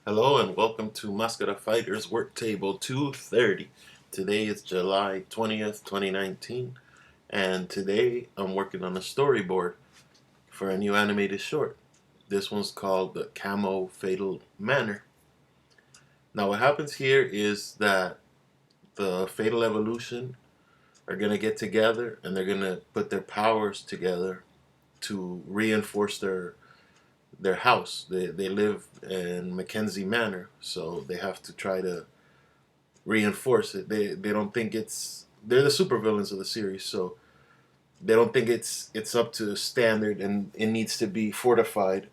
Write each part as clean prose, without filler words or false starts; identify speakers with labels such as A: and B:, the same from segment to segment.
A: Hello and welcome to Mascara Fighters Work Table 230. Today is July 20th, 2019, and today I'm working on a storyboard for a new animated short. This one's called the Camo Fatal Manor. Now what happens here is that the Fatal Evolution are going to get together and they're going to put their powers together to reinforce their house. They live in Mackenzie Manor, so they have to try to reinforce it. They don't think they're the supervillains of the series, so they don't think it's up to standard and it needs to be fortified,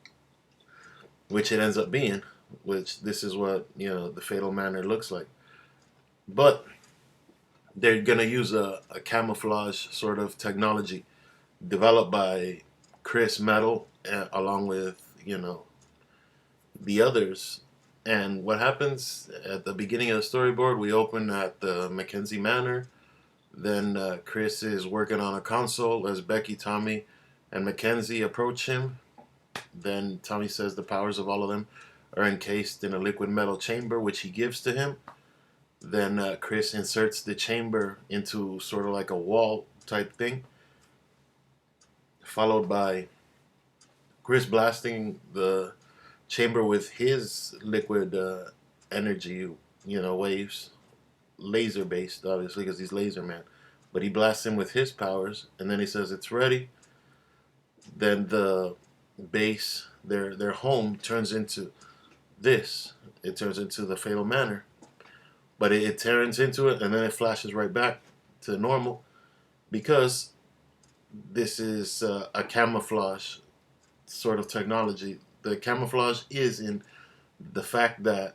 A: which it ends up being. Which this is what the Fatal Manor looks like, but they're gonna use a camouflage sort of technology developed by Chris Metal along with the others. And what happens at the beginning of the storyboard, we open at the Mackenzie Manor. Then Chris is working on a console as Becky, Tommy, and Mackenzie approach him. Then Tommy says the powers of all of them are encased in a liquid metal chamber, which he gives to him. Then Chris inserts the chamber into sort of like a wall type thing, followed by Chris blasting the chamber with his liquid energy, waves, laser based, obviously, because he's Laser Man. But he blasts him with his powers, and then he says it's ready. Then the base, their home, turns into this. It turns into the Fatal Manor, but it turns into it, and then it flashes right back to normal because this is a camouflage sort of technology. The camouflage is in the fact that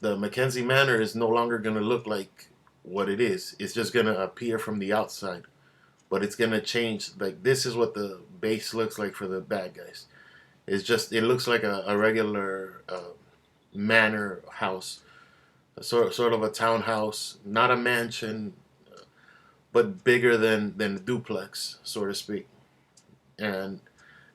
A: the Mackenzie Manor is no longer going to look like what it is. It's just going to appear from the outside, but it's going to change. Like, this is what the base looks like for the bad guys. It looks like a regular manor house, sort of a townhouse, not a mansion, but bigger than a duplex, so to speak. And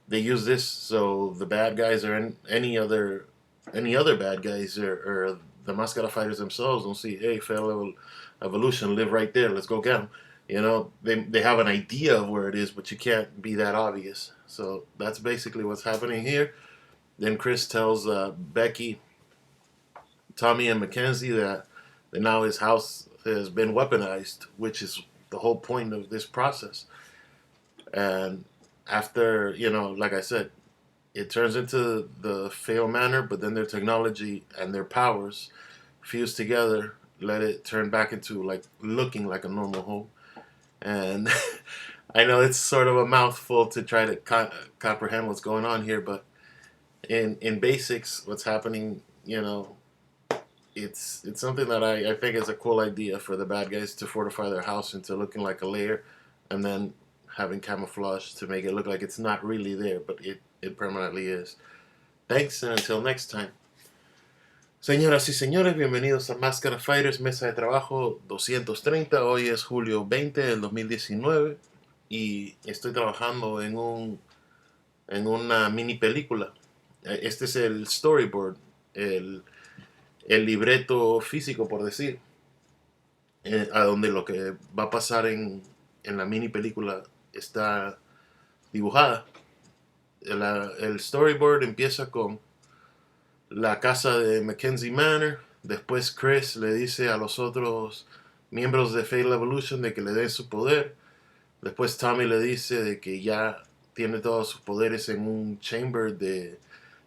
A: they use this so the bad guys or any other bad guys or the Mascara Fighters themselves don't see, hey, Fatal Evolution live right there, let's go get them. They have an idea of where it is, but you can't be that obvious. So that's basically what's happening here. Then Chris tells Becky, Tommy, and Mackenzie that now his house has been weaponized, which is the whole point of this process. And after, like I said, it turns into the Fatal Manor, but then their technology and their powers fuse together, let it turn back into looking like a normal home. And I know it's sort of a mouthful to try to comprehend what's going on here, but in basics, what's happening, it's something that I think is a cool idea for the bad guys to fortify their house into looking like a lair, and then having camouflage to make it look like it's not really there, but it permanently is. Thanks, and until next time. Señoras y señores, bienvenidos a Mascara Fighters, mesa de trabajo 230. Hoy es julio 20 del 2019 y estoy trabajando en una mini película. Este es el storyboard, el libreto físico, por decir, a donde lo que va a pasar en la mini película está dibujada. El storyboard empieza con la casa de Mackenzie Manor. Después Chris le dice a los otros miembros de Fatal Evolution de que le den su poder. Después Tommy le dice de que ya tiene todos sus poderes en un chamber de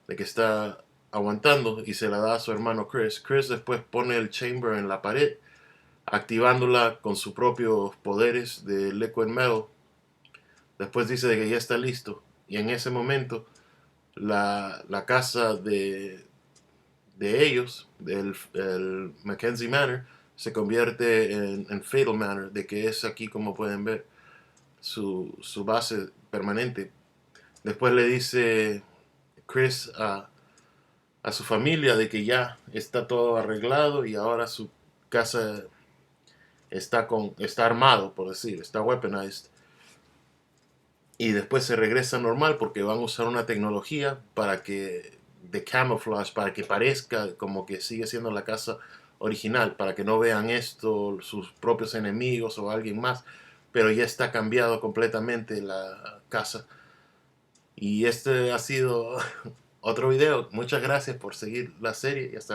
A: que está aguantando, y se la da a su hermano Chris. Chris después pone el chamber en la pared, activándola con sus propios poderes de liquid metal. Después dice de que ya está listo, y en ese momento la casa de ellos, el Mackenzie Manor, se convierte en Fatal Manor, de que es aquí, como pueden ver, su base permanente. Después le dice Chris a su familia de que ya está todo arreglado y ahora su casa está armado, por decir, está weaponized. Y después se regresa normal porque van a usar una tecnología para que de camouflage para que parezca como que sigue siendo la casa original, para que no vean esto sus propios enemigos o alguien más, pero ya está cambiado completamente la casa. Y este ha sido otro video. Muchas gracias por seguir la serie y hasta